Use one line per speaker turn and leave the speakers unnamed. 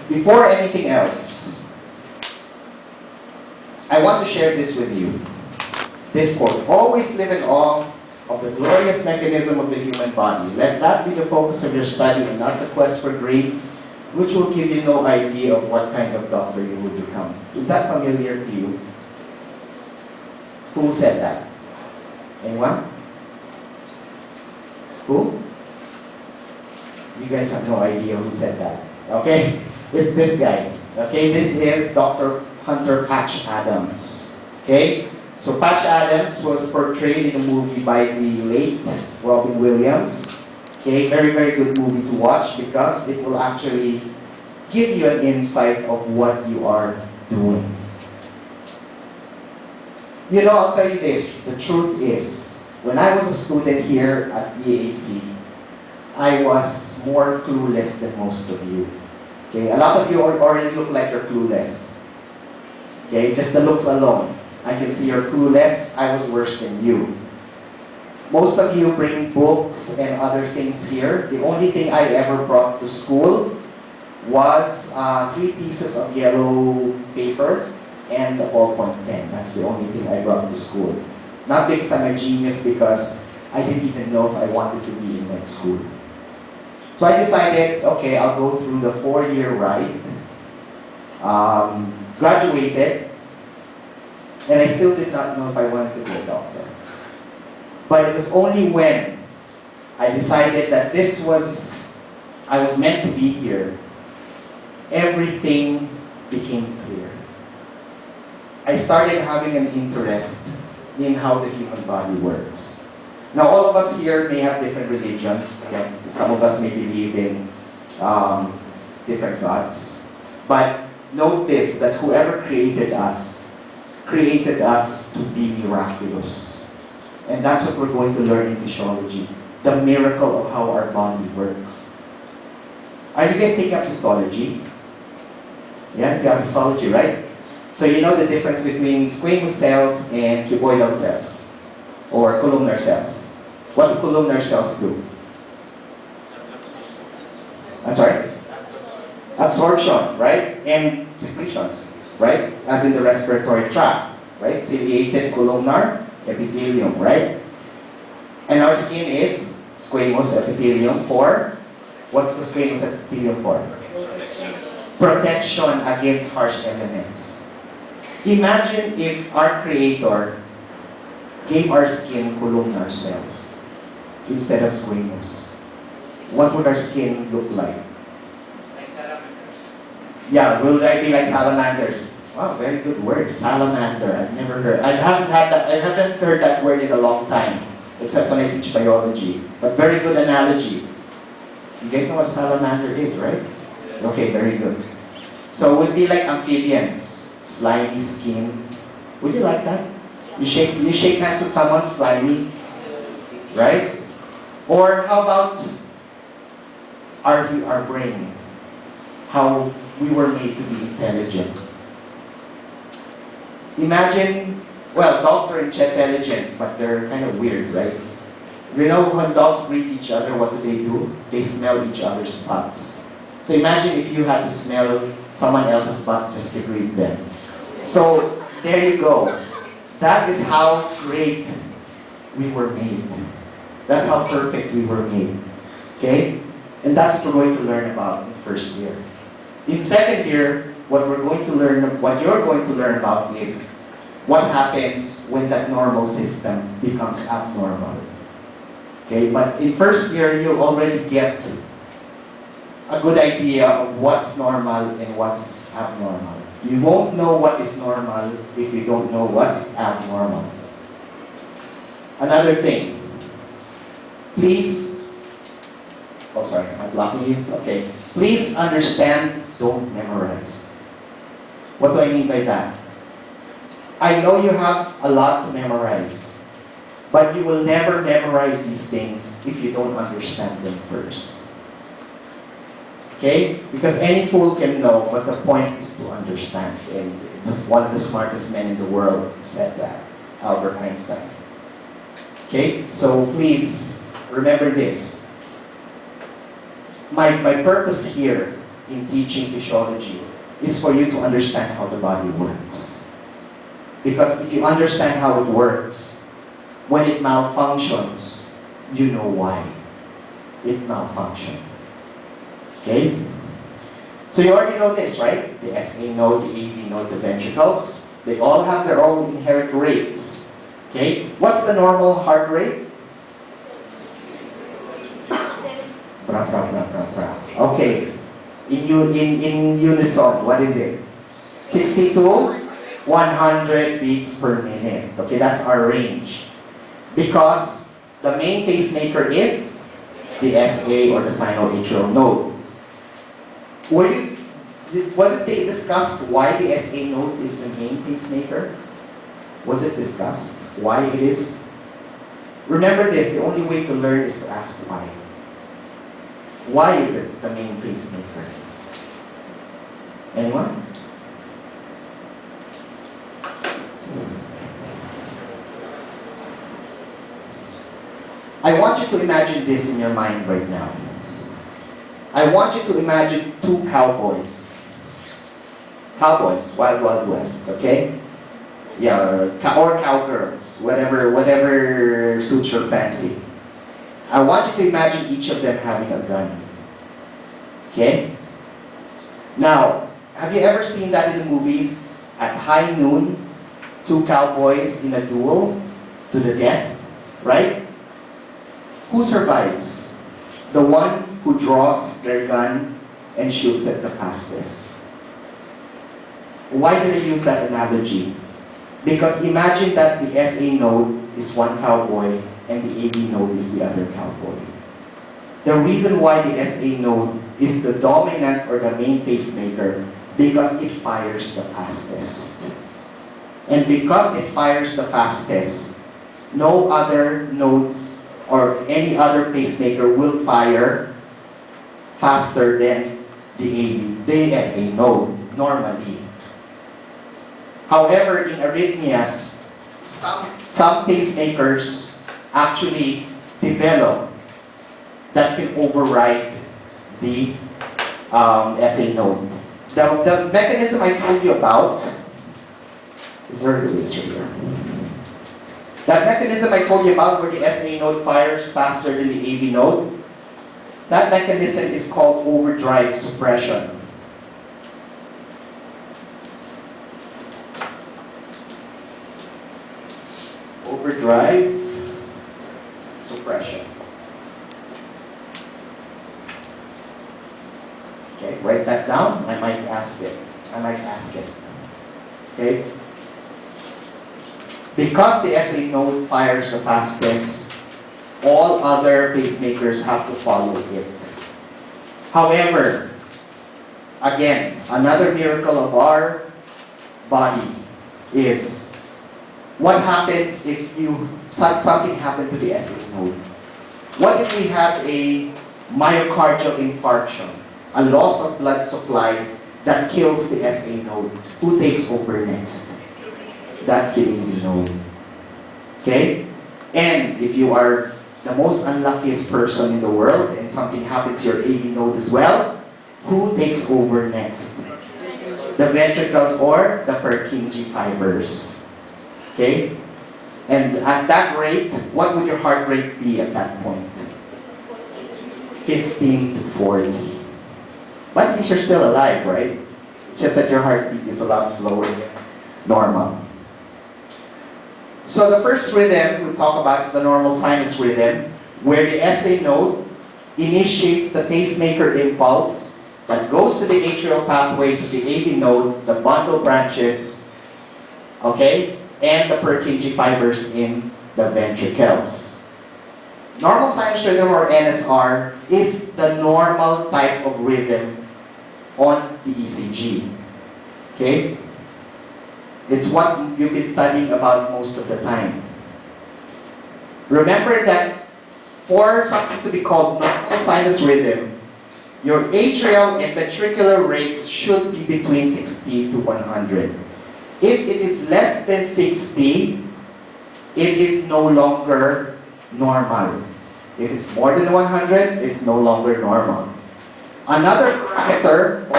Before anything else, I want to share this with you. This quote, always live in awe of the glorious mechanism of the human body. Let that be the focus of your study and not the quest for grades, which will give you no idea of what kind of doctor you will become. Is that familiar to you? Who said that? Anyone? Who? You guys have no idea who said that. Okay? It's this guy. Okay? This is Dr. Hunter Patch Adams. Okay? So Patch Adams was portrayed in a movie by the late Robin Williams. Okay? Very, very good movie to watch because it will actually give you an insight of what you are doing. You know, I'll tell you this. The truth is, when I was a student here at EAC, I was more clueless than most of you. Okay, a lot of you already look like you're clueless. Okay, just the looks alone. I can see you're clueless. I was worse than you. Most of you bring books and other things here. The only thing I ever brought to school was 3 pieces of yellow paper and a ballpoint pen. That's the only thing I brought to school. Not because I'm a genius, because I didn't even know if I wanted to be in med school. So I decided, okay, I'll go through the 4-year ride. Graduated, and I still did not know if I wanted to be a doctor. But it was only when I decided that I was meant to be here, everything became clear. I started having an interest in how the human body works. Now, all of us here may have different religions. Okay? Some of us may believe in different gods. But notice that whoever created us to be miraculous. And that's what we're going to learn in physiology. The miracle of how our body works. Are you guys taking up histology? Yeah, you have histology, right? So you know the difference between squamous cells and cuboidal cells, or columnar cells. What do columnar cells do? I'm sorry? Absorption, right? And secretion, right? As in the respiratory tract, right? Ciliated columnar epithelium, right? And our skin is squamous epithelium for, what's the squamous epithelium for? Protection against harsh elements. Imagine if our Creator gave our skin columnar cells instead of squamous. What would our skin look like?
Like salamanders.
Yeah, will they be like salamanders? Wow, very good word, salamander. I've never heard. I haven't heard that word in a long time, except when I teach biology. But very good analogy. You guys know what salamander is, right? Okay, very good. So it would be like amphibians. Slimy skin. Would you like that? You shake hands with someone slimy, right? Or how about our brain? How we were made to be intelligent. Imagine, well, dogs are intelligent, but they're kind of weird, right? You know, when dogs greet each other, what do? They smell each other's butts. So imagine if you had to smell someone else's butt just to greet them. So there you go. That is how great we were made. That's how perfect we were made. Okay? And that's what we're going to learn about in first year. In second year, what you're going to learn about is what happens when that normal system becomes abnormal. Okay? But in first year, you'll already get a good idea of what's normal and what's abnormal. You won't know what is normal if you don't know what's abnormal. Another thing, please, oh sorry, I'm blocking you? Okay. Please understand, don't memorize. What do I mean by that? I know you have a lot to memorize, but you will never memorize these things if you don't understand them first. Okay? Because any fool can know, but the point is to understand. And one of the smartest men in the world said that, Albert Einstein. Okay? So please, remember this. My purpose here in teaching physiology is for you to understand how the body works. Because if you understand how it works, when it malfunctions, you know why it malfunctioned. Okay? So you already know this, right? The SA node, the AV node, the ventricles, they all have their own inherent rates. Okay? What's the normal heart rate? Okay. In unison, what is it? 60 to 100 beats per minute. Okay, that's our range. Because the main pacemaker is the SA or the sinoatrial node. Was it discussed why the SA node is the main pacemaker? Was it discussed why it is? Remember this, the only way to learn is to ask why. Why is it the main pacemaker? Anyone? I want you to imagine this in your mind right now. I want you to imagine two cowboys. Cowboys, Wild Wild West, okay? Yeah, or cowgirls, whatever suits your fancy. I want you to imagine each of them having a gun. Okay? Now, have you ever seen that in the movies? At high noon, two cowboys in a duel to the death, right? Who survives? The one who draws their gun and shoots it the fastest. Why did I use that analogy? Because imagine that the SA node is one cowboy and the AV node is the other cowboy. The reason why the SA node is the dominant or the main pacemaker, because it fires the fastest. And because it fires the fastest, no other nodes or any other pacemaker will fire faster than the SA node normally. However, in arrhythmias, some pacemakers actually develop that can override the SA node. The mechanism I told you about, is there a eraser here? That mechanism I told you about where the SA node fires faster than the AV node, that mechanism is called overdrive suppression. Overdrive suppression. Okay, write that down. I might ask it. Okay? Because the SA node fires the fastest, all other pacemakers have to follow it. However, again, another miracle of our body is what happens if something happened to the SA node? What if we have a myocardial infarction, a loss of blood supply that kills the SA node? Who takes over next? That's the AV node. Okay? And if you are the most unluckiest person in the world and something happened to your AV node as well, who takes over next? The ventricles or the Purkinje fibers. Okay? And at that rate, what would your heart rate be at that point? 15 to 40. But at least you're still alive, right? It's just that your heartbeat is a lot slower than normal. So the first rhythm we talk about is the normal sinus rhythm, where the SA node initiates the pacemaker impulse that goes to the atrial pathway to the AV node, the bundle branches, okay, and the Purkinje fibers in the ventricles. Normal sinus rhythm, or NSR, is the normal type of rhythm on the ECG. Okay? It's what you've been studying about most of the time. Remember that for something to be called normal sinus rhythm, your atrial and ventricular rates should be between 60 to 100. If it is less than 60, it is no longer normal. If it's more than 100, it's no longer normal. Another parameter